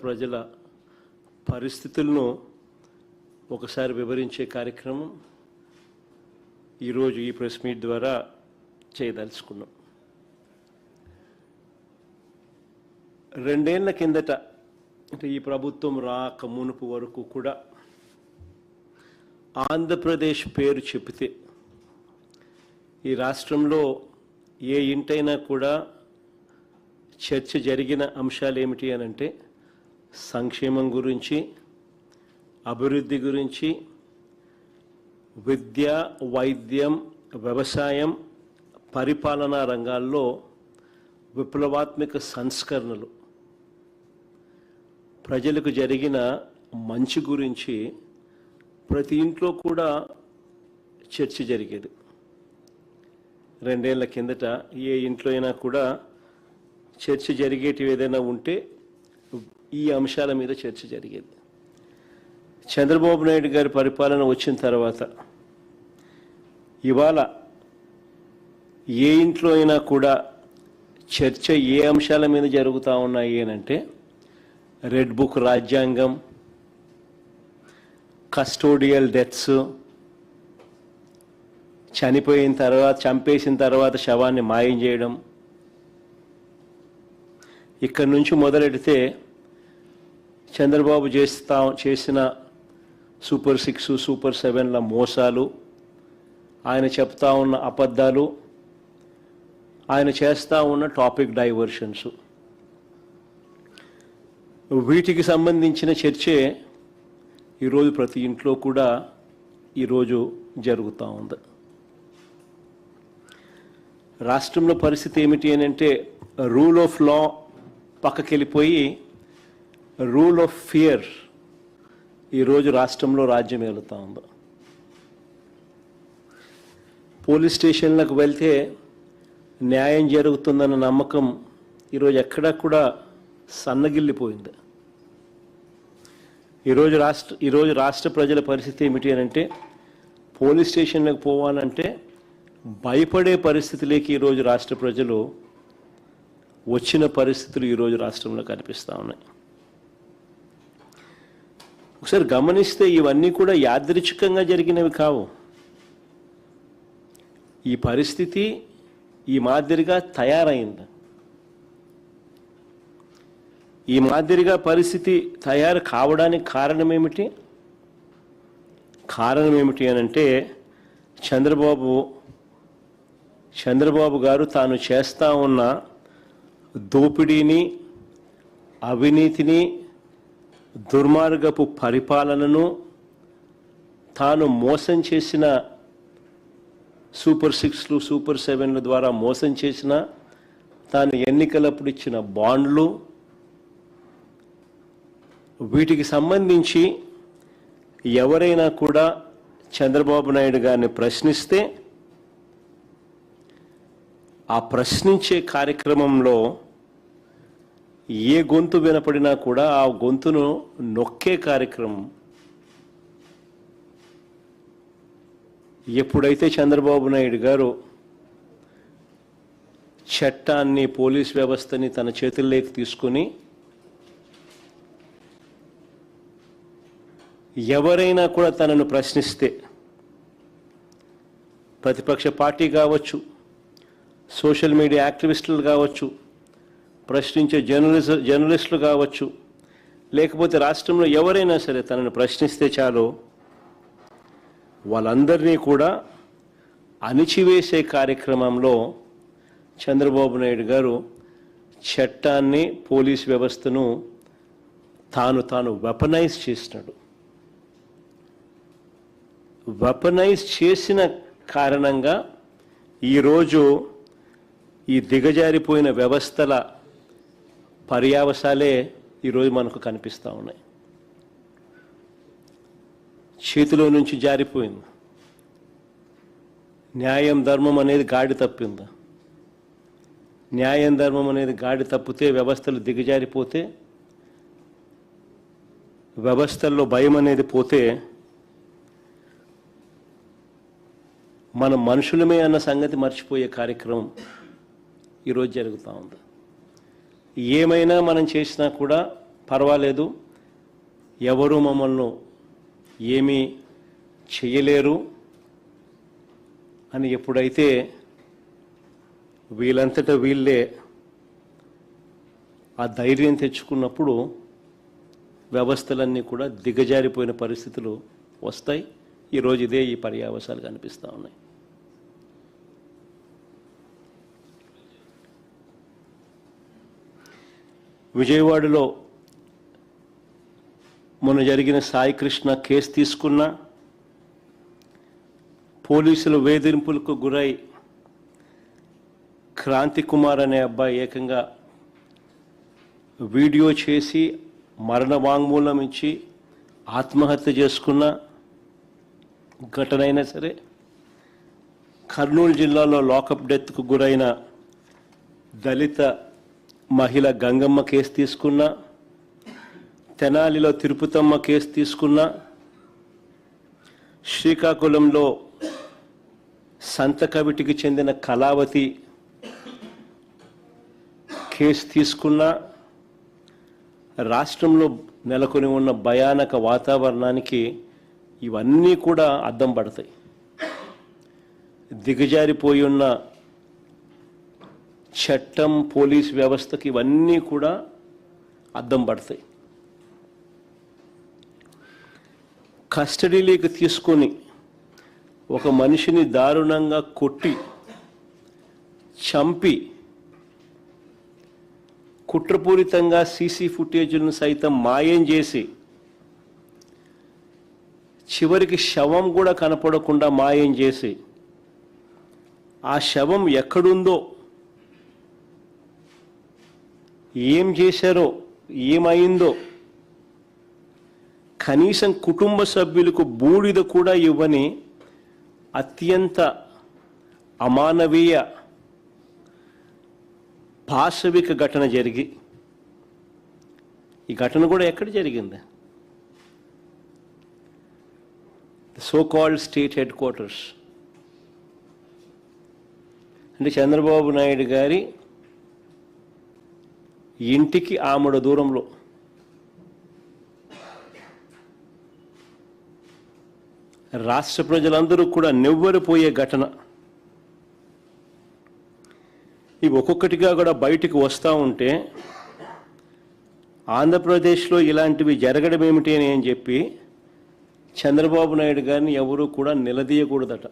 ప్రజల పరిస్థితులను ఒకసారి వివరించే కార్యక్రమం ఈరోజు ఈ ప్రెస్ మీట్ ద్వారా చేయదలుచుకున్నాం. 2 ఏళ్ల కిందట అంటే ఈ ప్రభుత్వం రాక మునుపు వరకు కూడా ఆంధ్రప్రదేశ్ పేరు చెబితే ఈ రాష్ట్రంలో ఏ ఇంటైనా కూడా చర్చ జరిగిన అంశాలు ఏమిటి అని అంటే సంక్షేమం గురించి, అభివృద్ధి గురించి, విద్య, వైద్యం, వ్యవసాయం, పరిపాలనా రంగాల్లో విప్లవాత్మక సంస్కరణలు, ప్రజలకు జరిగిన మంచి గురించి ప్రతి ఇంట్లో కూడా చర్చ జరిగేది. 2 ఏళ్ల కిందట ఏ ఇంట్లో అయినా కూడా చర్చ జరిగేటివి ఏదైనా ఉంటే ఈ అంశాల మీద చర్చ జరిగేది. చంద్రబాబు నాయుడు గారి పరిపాలన వచ్చిన తర్వాత ఇవాళ ఏ ఇంట్లో అయినా కూడా చర్చ ఏ అంశాల మీద జరుగుతూ ఉన్నాయి అంటే రెడ్ బుక్ రాజ్యాంగం, కస్టోడియల్ డెత్స్, చంపేసిన తర్వాత శవాన్ని మాయం చేయడం, ఇక్కడి నుంచి మొదలెడితే చంద్రబాబు చేసిన సూపర్ 6, సూపర్ 7ల మోసాలు, ఆయన చెప్తా ఉన్న అబద్ధాలు, ఆయన చేస్తూ ఉన్న టాపిక్ డైవర్షన్స్, వీటికి సంబంధించిన చర్చే ఈరోజు ప్రతి ఇంట్లో కూడా ఈరోజు జరుగుతూ ఉంది. రాష్ట్రంలో పరిస్థితి ఏమిటి అని అంటే రూల్ ఆఫ్ లా పక్కకెళ్ళిపోయి రూల్ ఆఫ్ ఫియర్ ఈరోజు రాష్ట్రంలో రాజ్యం ఏలుతూ ఉంది. పోలీస్ స్టేషన్లకు వెళ్తే న్యాయం జరుగుతుందన్న నమ్మకం ఈరోజు ఎక్కడా కూడా సన్నగిల్లిపోయింది. ఈరోజు రాష్ట్ర ప్రజల పరిస్థితి ఏమిటి అని అంటే పోలీస్ స్టేషన్లకు పోవాలంటే భయపడే పరిస్థితిలోకి ఈరోజు రాష్ట్ర ప్రజలు వచ్చిన పరిస్థితులు ఈరోజు రాష్ట్రంలో కనిపిస్తూ ఉన్నాయి. ఒకసారి గమనిస్తే ఇవన్నీ కూడా యాదృచ్ఛికంగా జరిగినవి కావు. ఈ పరిస్థితి ఈ మాదిరిగా తయారైంది. ఈ మాదిరిగా పరిస్థితి తయారు కావడానికి కారణం ఏమిటి అని అంటే చంద్రబాబు గారు తాను చేస్తూ ఉన్న దోపిడీని, అవినీతిని, దుర్మార్గపు పరిపాలనను, తాను మోసం చేసిన సూపర్ 6లు, సూపర్ 7ల ద్వారా మోసం చేసిన, తాను ఎన్నికలప్పుడు ఇచ్చిన బాండ్లు, వీటికి సంబంధించి ఎవరైనా కూడా చంద్రబాబు నాయుడు గారిని ప్రశ్నిస్తే ఆ ప్రశ్నించే కార్యక్రమంలో ఏ గొంతు వినపడినా కూడా ఆ గొంతును నొక్కే కార్యక్రమం. ఎప్పుడైతే చంద్రబాబు నాయుడు గారు చట్టాన్ని, పోలీస్ వ్యవస్థని తన చేతుల్లోకి తీసుకొని ఎవరైనా కూడా తనను ప్రశ్నిస్తే, ప్రతిపక్ష పార్టీ కావచ్చు, సోషల్ మీడియా యాక్టివిస్టులు కావచ్చు, ప్రశ్నించే జర్నలిస్టులు కావచ్చు, లేకపోతే రాష్ట్రంలో ఎవరైనా సరే తనను ప్రశ్నిస్తే చాలు వాళ్ళందరినీ కూడా అణిచివేసే కార్యక్రమంలో చంద్రబాబు నాయుడు గారు చట్టాన్ని, పోలీస్ వ్యవస్థను తాను వెపనైజ్ చేసినాడు. వెపనైజ్ చేసిన కారణంగా ఈరోజు ఈ దిగజారిపోయిన వ్యవస్థల పర్యావసాలే ఈరోజు మనకు కనిపిస్తూ ఉన్నాయి. చేతిలో నుంచి జారిపోయింది. న్యాయం, ధర్మం అనేది గాడి తప్పింది. న్యాయం, ధర్మం అనేది గాడి తప్పితే వ్యవస్థలు దిగజారిపోతే, వ్యవస్థల్లో భయం అనేది పోతే మనం మనుషులమే అన్న సంగతి మర్చిపోయే కార్యక్రమం ఈరోజు జరుగుతూ ఉంది. ఏమైనా మనం చేసినా కూడా పర్వాలేదు, ఎవరు మమ్మల్ని ఏమీ చేయలేరు అని ఎప్పుడైతే వీళ్ళంతటా వీళ్ళే ఆ ధైర్యం తెచ్చుకున్నప్పుడు వ్యవస్థలన్నీ కూడా దిగజారిపోయిన పరిస్థితులు వస్తాయి. ఈరోజు ఇదే ఈ పర్యావసాలు కనిపిస్తూ ఉన్నాయి. విజయవాడలో మొన్న జరిగిన సాయి కృష్ణ కేసు తీసుకున్న పోలీసులు వేధింపులకు గురై క్రాంతి కుమార్ అనే అబ్బాయి ఏకంగా వీడియో చేసి మరణ వాంగ్మూలం ఇచ్చి ఆత్మహత్య చేసుకున్న ఘటన అయినా సరే, కర్నూలు జిల్లాలో లాకప్ డెత్కు గురైన దళిత మహిళ గంగమ్మ కేసు తీసుకున్న, తెనాలిలో తిరుపతమ్మ కేసు తీసుకున్న, శ్రీకాకుళంలో సంతకవిటికి చెందిన కళావతి కేసు తీసుకున్న, రాష్ట్రంలో నెలకొని ఉన్న భయానక వాతావరణానికి ఇవన్నీ కూడా అద్దం పడతాయి. దిగజారిపోయి ఉన్న చట్టం, పోలీస్ వ్యవస్థకి ఇవన్నీ కూడా అద్దం పడతాయి. కస్టడీలోకి తీసుకొని ఒక మనిషిని దారుణంగా కొట్టి చంపి కుట్రపూరితంగా సీసీ ఫుటేజ్లను సైతం మాయం చేసి చివరికి శవం కూడా కనపడకుండా మాయం చేసి ఆ శవం ఎక్కడుందో, ఏం చేశారో, ఏమైందో కనీసం కుటుంబ సభ్యులకు బూడిద కూడా ఇవ్వని అత్యంత అమానవీయ పాశవిక ఘటన జరిగి, ఈ ఘటన కూడా ఎక్కడ జరిగింది? So called state head quarters. అంటే చంద్రబాబు నాయుడు గారి ఇంటికి ఆమడ దూరంలో. రాష్ట్ర ప్రజలందరూ కూడా నివ్వెరపోయే ఘటన. ఇవి ఒక్కొక్కటిగా కూడా బయటికి వస్తూ ఉంటే ఆంధ్రప్రదేశ్లో ఇలాంటివి జరగడం ఏమిటి అని చెప్పి చంద్రబాబు నాయుడు గారిని ఎవరూ కూడా నిలదీయకూడదట.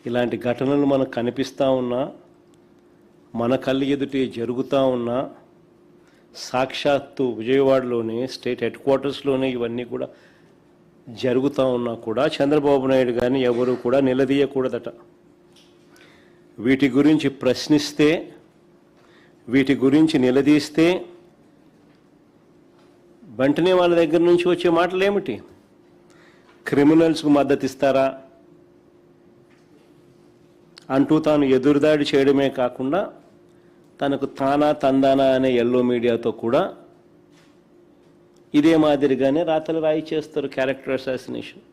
ఇలాంటి ఘటనలు మనకు కనిపిస్తూ ఉన్నా, మన కళ్ళు ఎదుటి జరుగుతూ ఉన్నా, సాక్షాత్తు విజయవాడలోనే స్టేట్ హెడ్ క్వార్టర్స్లోనే ఇవన్నీ కూడా జరుగుతూ ఉన్నా కూడా చంద్రబాబు నాయుడు గారిని ఎవరూ కూడా నిలదీయకూడదట. వీటి గురించి ప్రశ్నిస్తే, వీటి గురించి నిలదీస్తే వెంటనే వాళ్ళ దగ్గర నుంచి వచ్చే మాటలు ఏమిటి? క్రిమినల్స్కు మద్దతు ఇస్తారా అంటూ తాను ఎదురుదాడి చేయడమే కాకుండా తనకు తానా తందానా అనే ఎల్లో మీడియాతో కూడా ఇదే మాదిరిగానే రాతలు రాయి చేస్తారు. Character assassination.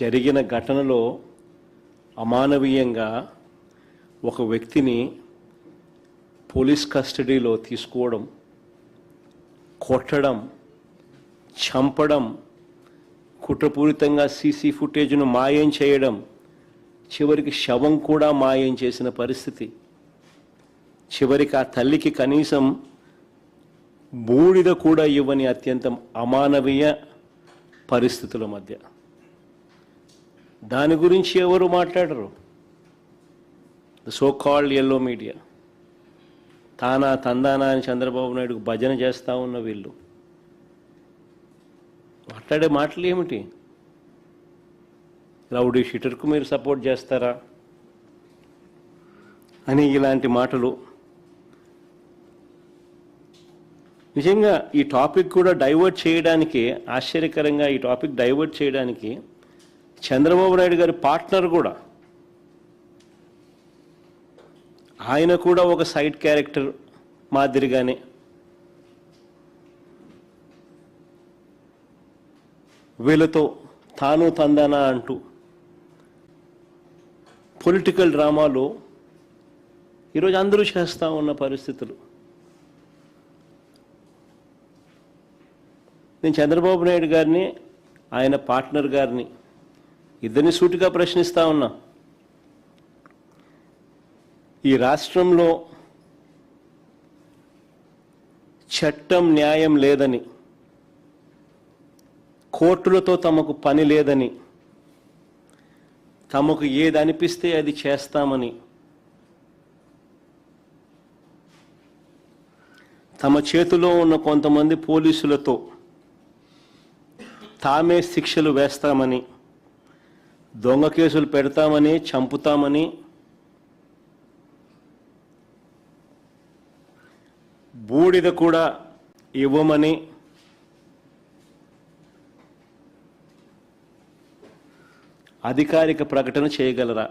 జరిగిన ఘటనలో అమానవీయంగా ఒక వ్యక్తిని పోలీస్ కస్టడీలో తీసుకోవడం, కొట్టడం, చంపడం, కుట్రపూరితంగా సీసీ ఫుటేజ్ను మాయం చేయడం, చివరికి శవం కూడా మాయం చేసిన పరిస్థితి. చివరికి ఆ తల్లికి కనీసం బూడిద కూడా ఇవ్వని అత్యంత అమానవీయ పరిస్థితుల మధ్య. దాని గురించి ఎవరు మాట్లాడరు. The so called yellow media. తానా తందానా అని చంద్రబాబు నాయుడుకు భజన చేస్తూ ఉన్న వీళ్ళు మాట్లాడే మాటలు ఏమిటి? రౌడీ షీటర్కు మీరు సపోర్ట్ చేస్తారా అని ఇలాంటి మాటలు. నిజంగా ఈ టాపిక్ కూడా డైవర్ట్ చేయడానికి, ఆశ్చర్యకరంగా ఈ టాపిక్ డైవర్ట్ చేయడానికి చంద్రబాబు నాయుడు గారి పార్ట్నర్ కూడా, ఆయన కూడా ఒక సైడ్ క్యారెక్టర్ మాదిరిగానే వీళ్ళతో తాను తందానా అంటూ పొలిటికల్ డ్రామాలో ఈరోజు అందరూ చేస్తూ ఉన్న పరిస్థితులు. నేను చంద్రబాబు నాయుడు గారిని, ఆయన పార్ట్నర్ గారిని ఇద్దరిని సూటిగా ప్రశ్నిస్తూ ఉన్నా. ఈ రాష్ట్రంలో చట్టం న్యాయం లేదని, కోర్టులతో తమకు పని లేదని, తమకు ఏది అనిపిస్తే అది చేస్తామని, తమ చేతిలో ఉన్న కొంతమంది పోలీసులతో తామే శిక్షలు వేస్తామని, దొంగ కేసులు పెడతామని, చంపుతామని, బూడిద కూడా ఇవ్వమని అధికారిక ప్రకటన చేయగలరా?